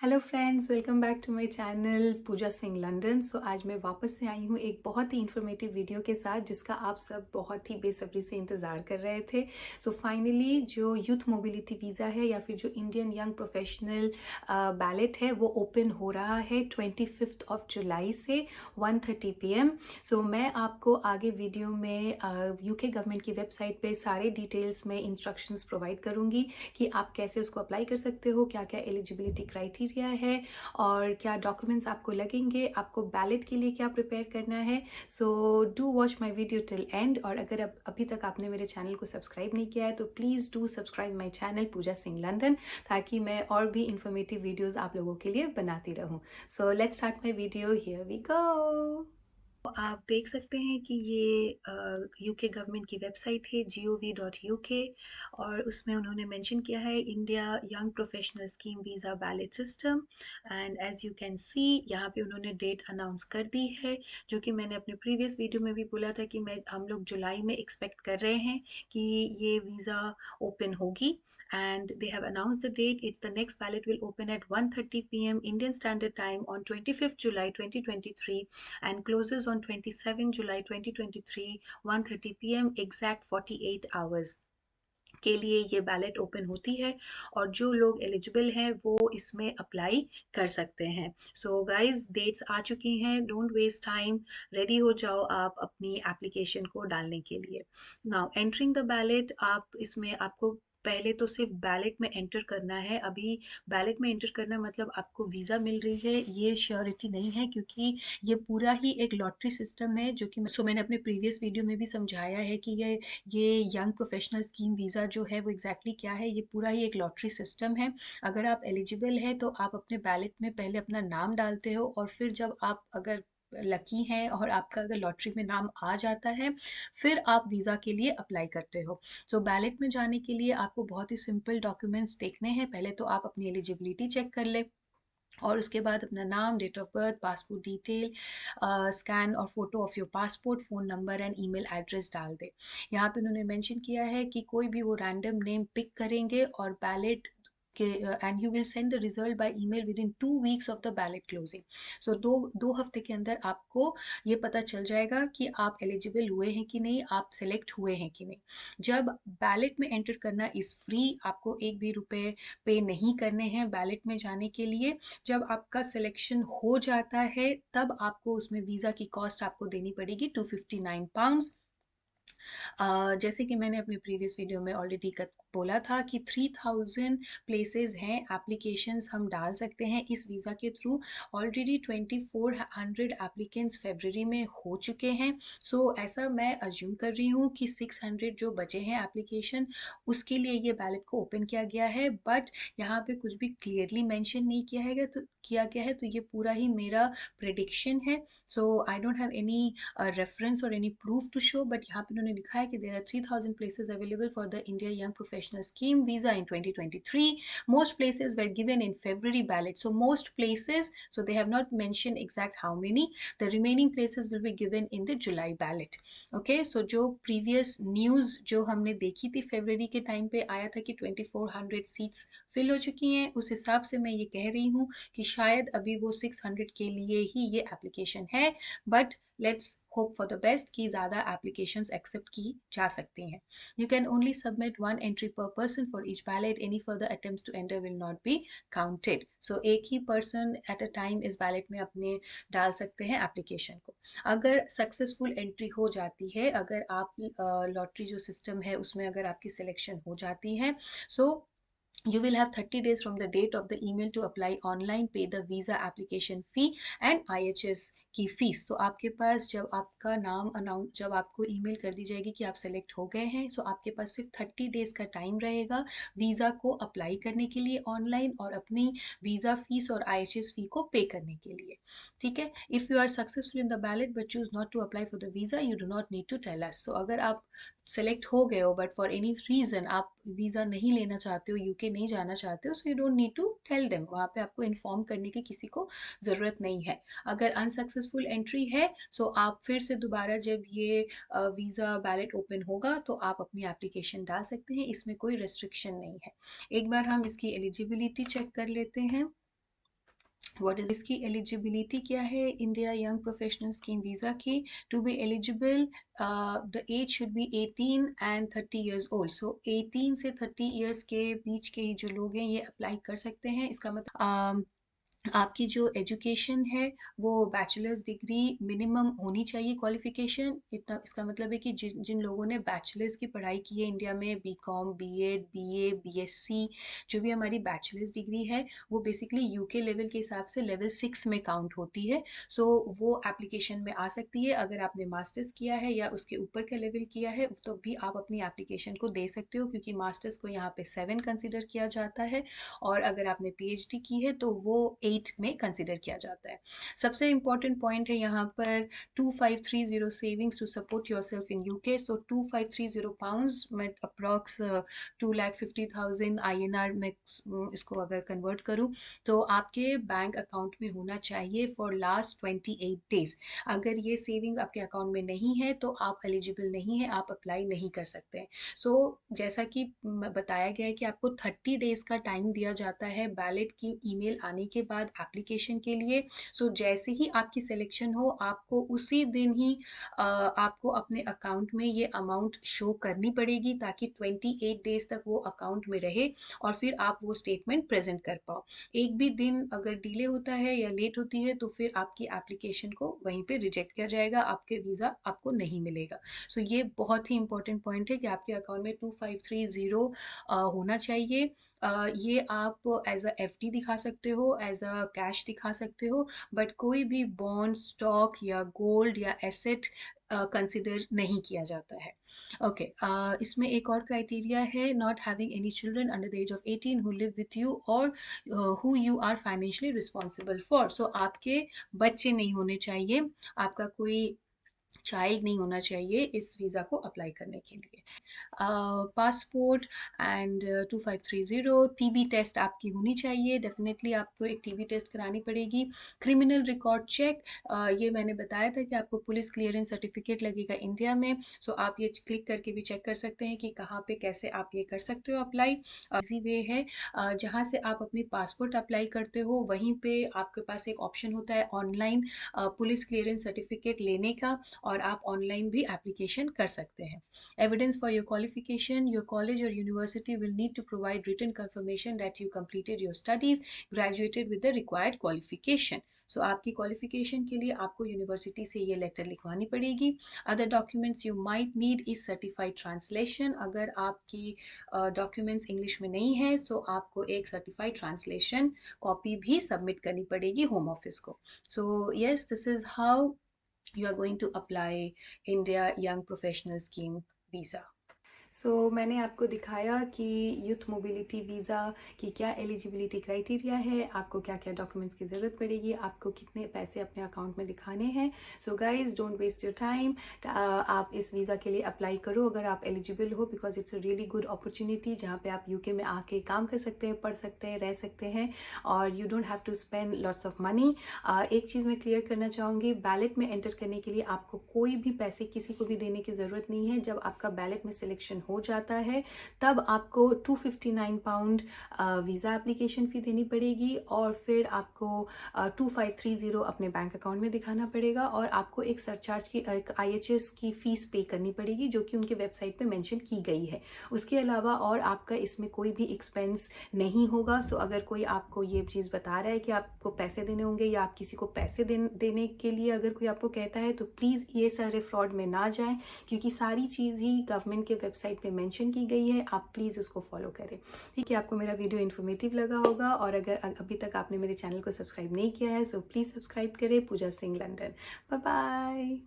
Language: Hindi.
Hello friends, welcome back to my channel Pooja Singh London. आज मैं वापस से आई हूँ एक बहुत ही इन्फॉर्मेटिव वीडियो के साथ जिसका आप सब बहुत ही बेसब्री से इंतज़ार कर रहे थे। फाइनली जो यूथ मोबिलिटी वीज़ा है या फिर जो इंडियन यंग प्रोफेशनल बैलेट है वो ओपन हो रहा है 25 जुलाई से 1:30 PM। मैं आपको आगे वीडियो में यूके गवर्नमेंट की वेबसाइट पे सारे डिटेल्स में इंस्ट्रक्शंस प्रोवाइड करूँगी कि आप कैसे उसको अप्लाई कर सकते हो, क्या क्या एलिजिबिलिटी क्राइटेरिया है और क्या डॉक्यूमेंट्स आपको लगेंगे, आपको बैलेट के लिए क्या प्रिपेयर करना है। Do watch my video till and. और अगर अभी तक आपने मेरे चैनल को सब्सक्राइब नहीं किया है तो please do subscribe my channel Pooja Singh London, ताकि मैं और भी इंफॉर्मेटिव वीडियोज़ आप लोगों के लिए बनाती रहूँ। Let's start my video, here we go. आप देख सकते हैं कि ये यूके गवर्नमेंट की वेबसाइट है gov.uk, और उसमें उन्होंने मेंशन किया है India young professional scheme visa ballot system. And as you can see यहाँ पे उन्होंने डेट अनाउंस कर दी है, जो कि मैंने अपने प्रीवियस वीडियो में भी बोला था कि हम लोग जुलाई में एक्सपेक्ट कर रहे हैं कि ये वीज़ा ओपन होगी। And they have announce the date. It's the next ballot will open at 1:30 PM Indian standard time on 25 July 2023 and closes on 27 July 2023 1:30 PM, exact 48 hours के लिए ये बैलेट ओपन होती है। और जो लोग एलिजिबल हैं वो इसमें अप्लाई कर सकते हैं। गाइज, डेट्स आ चुकी हैं, डोंट वेस्ट टाइम, रेडी हो जाओ आप अपनी एप्लीकेशन को डालने के लिए। नाउ एंटरिंग द बैलेट, आप इसमें आपको पहले तो सिर्फ बैलेट में एंटर करना है। अभी बैलेट में एंटर करना मतलब आपको वीज़ा मिल रही है ये श्योरिटी नहीं है, क्योंकि ये पूरा ही एक लॉटरी सिस्टम है, जो कि मैंने अपने प्रीवियस वीडियो में भी समझाया है कि ये यंग प्रोफेशनल स्कीम वीज़ा जो है वो एग्जैक्टली क्या है। ये पूरा ही एक लॉटरी सिस्टम है। अगर आप एलिजिबल है तो आप अपने बैलेट में पहले अपना नाम डालते हो, और फिर जब आप अगर लकी हैं और आपका अगर लॉटरी में नाम आ जाता है फिर आप वीज़ा के लिए अप्लाई करते हो। बैलेट में जाने के लिए आपको बहुत ही सिंपल डॉक्यूमेंट्स देखने हैं। पहले तो आप अपनी एलिजिबिलिटी चेक कर ले, और उसके बाद अपना नाम, date of birth, passport detail, scan और photo of your passport, phone number and email address डाल दे। यहाँ पे उन्होंने मेंशन किया है कि कोई भी वो रैंडम नेम पिक करेंगे और बैलेट के and you will send the result by email with in 2 weeks of the ballot closing. दो हफ्ते के अंदर आपको ये पता चल जाएगा कि आप एलिजिबल हुए हैं कि नहीं, आप सेलेक्ट हुए हैं कि नहीं। जब बैलेट में एंटर करना इज़ फ्री, आपको एक भी रुपए पे नहीं करने हैं बैलेट में जाने के लिए। जब आपका सिलेक्शन हो जाता है तब आपको उसमें वीज़ा की कॉस्ट आपको देनी पड़ेगी £259। जैसे कि मैंने अपने प्रीवियस वीडियो में ऑलरेडी बोला था कि 3000 प्लेसेस हैं, एप्लीकेशंस हम डाल सकते हैं इस वीज़ा के थ्रू। ऑलरेडी 2400 एप्लीकेंट्स फरवरी में हो चुके हैं। ऐसा मैं अज्यूम कर रही हूँ कि 600 जो बचे हैं एप्लीकेशन, उसके लिए ये बैलेट को ओपन किया गया है। बट यहाँ पे कुछ भी क्लियरली मेंशन नहीं किया गया है, तो ये पूरा ही मेरा प्रेडिक्शन है। I don't have any reference और any proof to show, but यहाँ पे उन्होंने लिखा है कि there are 3000 places available for the India Young Professional Scheme visa in 2023. Most places were given in February ballot. Most places, they have not mentioned exact how many. The remaining places will be given in the July ballot. Okay, जो previous news जो हमने देखी थी फरवरी के टाइम पे आया था कि 2400 सीट्स फिल हो चुकी हैं, उस हिसाब से मैं ये कह रही हूँ कि शायद अभी वो 600 के लिए ही ये एप्लीकेशन है। But let's hope for the best कि ज़्यादा एप्लीकेशंस एक्सेप्ट की जा सकती हैं। You can only submit 1 entry per person for each ballot, any further attempts to enter will not be counted. एक ही पर्सन एट अ टाइम इस बैलेट में अपने डाल सकते हैं एप्लीकेशन को। अगर सक्सेसफुल एंट्री हो जाती है, अगर आप लॉटरी जो सिस्टम है उसमें अगर आपकी सिलेक्शन हो जाती है, you will have 30 days from the date of the email to apply online, pay the visa application fee and IHS की फीस। आपके पास जब आपका नाम अनाउंस, जब आपको ईमेल कर दी जाएगी कि आप सेलेक्ट हो गए हैं, आपके पास सिर्फ 30 डेज का टाइम रहेगा वीज़ा को अप्लाई करने के लिए ऑनलाइन, और अपनी वीज़ा फीस और IHS फी को पे करने के लिए। ठीक है, if you are successful in the ballot but choose not to apply for the visa, you do not need to tell us. अगर आप सेलेक्ट हो गए हो बट फॉर एनी रीज़न आप वीज़ा नहीं लेना चाहते हो, यूके नहीं जाना चाहते हो, you don't need to tell them. वहाँ पे आपको इन्फॉर्म करने की किसी को ज़रूरत नहीं है। अगर अनसक्सेसफुल एंट्री है, आप फिर से दोबारा जब ये वीज़ा बैलेट ओपन होगा तो आप अपनी एप्लीकेशन डाल सकते हैं, इसमें कोई रेस्ट्रिक्शन नहीं है। एक बार हम इसकी एलिजिबिलिटी चेक कर लेते हैं। व्हाट इज इसकी एलिजिबिलिटी क्या है India young professional scheme visa की? To be eligible the age should be 18 and 30 years old. So 18 से 30 ईयर्स के बीच के जो लोग हैं ये अप्लाई कर सकते हैं। इसका मतलब आपकी जो एजुकेशन है वो बैचलर्स डिग्री मिनिमम होनी चाहिए क्वालिफिकेशन। इतना इसका मतलब है कि जिन जिन लोगों ने बैचलर्स की पढ़ाई की है इंडिया में, बीकॉम, बीएड, बीए, बीएससी, जो भी हमारी बैचलर्स डिग्री है वो बेसिकली यूके लेवल के हिसाब से लेवल 6 में काउंट होती है। सो वो एप्लीकेशन में आ सकती है। अगर आपने मास्टर्स किया है या उसके ऊपर का लेवल किया है तो भी आप अपनी एप्लीकेशन को दे सकते हो, क्योंकि मास्टर्स को यहाँ पे 7 कंसिडर किया जाता है और अगर आपने पीएचडी की है तो वो 8 में कंसिडर किया जाता है। सबसे इम्पॉर्टेंट पॉइंट है यहाँ पर 2530 savings to support yourself in UK. So 2530 pounds में अप्रॉक्स 2,50,000 INR में इसको अगर कन्वर्ट करूँ तो आपके बैंक अकाउंट में होना चाहिए फॉर लास्ट 28 डेज। अगर ये सेविंग आपके अकाउंट में नहीं है तो आप एलिजिबल नहीं है, आप अप्लाई नहीं कर सकते हैं। सो जैसा कि बताया गया है कि आपको 30 डेज का टाइम दिया जाता है बैलेट की ईमेल आने के बाद एप्लीकेशन के लिए। सो जैसे ही आपकी सिलेक्शन हो आपको उसी दिन ही आपको अपने अकाउंट में ये अमाउंट शो करनी पड़ेगी ताकि 28 डेज तक वो अकाउंट में रहे और फिर आप वो स्टेटमेंट प्रेजेंट कर पाओ। एक भी दिन अगर डिले होता है या लेट होती है तो फिर आपकी एप्लीकेशन को वहीं पे रिजेक्ट किया जाएगा, आपके वीज़ा आपको नहीं मिलेगा। सो ये बहुत ही इंपॉर्टेंट पॉइंट है कि आपके अकाउंट में 2530 होना चाहिए। ये आप एज अ एफडी दिखा सकते हो, एज अ कैश दिखा सकते हो, बट कोई भी बॉन्ड, स्टॉक या गोल्ड या एसेट कंसिडर नहीं किया जाता है। ओके, इसमें एक और क्राइटेरिया है, not having any children under the age of 18 who live with you और who you are financially responsible for. So आपके बच्चे नहीं होने चाहिए, आपका कोई चाइल्ड नहीं होना चाहिए इस वीज़ा को अप्लाई करने के लिए। पासपोर्ट एंड 2530 टीबी टेस्ट आपकी होनी चाहिए, डेफिनेटली आपको एक टीबी टेस्ट करानी पड़ेगी। क्रिमिनल रिकॉर्ड चेक, ये मैंने बताया था कि आपको पुलिस क्लियरेंस सर्टिफिकेट लगेगा इंडिया में। सो आप ये क्लिक करके भी चेक कर सकते हैं कि कहाँ पे कैसे आप ये कर सकते हो अप्लाई। इजी वे है, जहाँ से आप अपनी पासपोर्ट अप्लाई करते हो वहीं पे आपके पास एक ऑप्शन होता है ऑनलाइन पुलिस क्लियरेंस सर्टिफिकेट लेने का, और आप ऑनलाइन भी एप्लीकेशन कर सकते हैं। Evidence for your qualification, your college or university will need to provide written confirmation that you completed your studies, graduated with the required qualification. So आपकी क्वालिफिकेशन के लिए आपको यूनिवर्सिटी से ये लेटर लिखवानी पड़ेगी। Other documents you might need is certified translation. अगर आपकी डॉक्यूमेंट्स इंग्लिश में नहीं है सो आपको एक सर्टिफाइड ट्रांसलेशन कॉपी भी सबमिट करनी पड़ेगी होम ऑफिस को। So yes, this is how you are going to apply India Young Professional Scheme visa. मैंने आपको दिखाया कि यूथ मोबिलिटी वीज़ा की क्या एलिजिबिलिटी क्राइटेरिया है, आपको क्या क्या डॉक्यूमेंट्स की ज़रूरत पड़ेगी, आपको कितने पैसे अपने अकाउंट में दिखाने हैं। So guys, don't waste your time, आप इस वीज़ा के लिए अप्लाई करो अगर आप एलिजिबल हो, because it's a really good opportunity जहाँ पे आप यूके में आके काम कर सकते हैं, पढ़ सकते हैं, रह सकते हैं और you don't have to spend lots of money. एक चीज़ मैं क्लियर करना चाहूँगी, बैलेट में एंटर करने के लिए आपको कोई भी पैसे किसी को भी देने की ज़रूरत नहीं है। जब आपका बैलेट में सिलेक्शन हो जाता है तब आपको 259 पाउंड वीज़ा एप्लीकेशन फ़ी देनी पड़ेगी और फिर आपको 2530 अपने बैंक अकाउंट में दिखाना पड़ेगा और आपको एक सरचार्ज की एक IHS की फ़ीस पे करनी पड़ेगी जो कि उनके वेबसाइट पे मेंशन की गई है। उसके अलावा और आपका इसमें कोई भी एक्सपेंस नहीं होगा। सो अगर कोई आपको ये चीज़ बता रहा है कि आपको पैसे देने होंगे या आप किसी को पैसे देने के लिए अगर कोई आपको कहता है तो प्लीज़ ये सारे फ्रॉड में ना जाएं, क्योंकि सारी चीज़ ही गवर्नमेंट के वेबसाइट पे मेंशन की गई है। आप प्लीज़ उसको फॉलो करें। ठीक है, आपको मेरा वीडियो इन्फॉर्मेटिव लगा होगा और अगर अभी तक आपने मेरे चैनल को सब्सक्राइब नहीं किया है सो प्लीज़ सब्सक्राइब करें। Pooja Singh, London. Bye bye.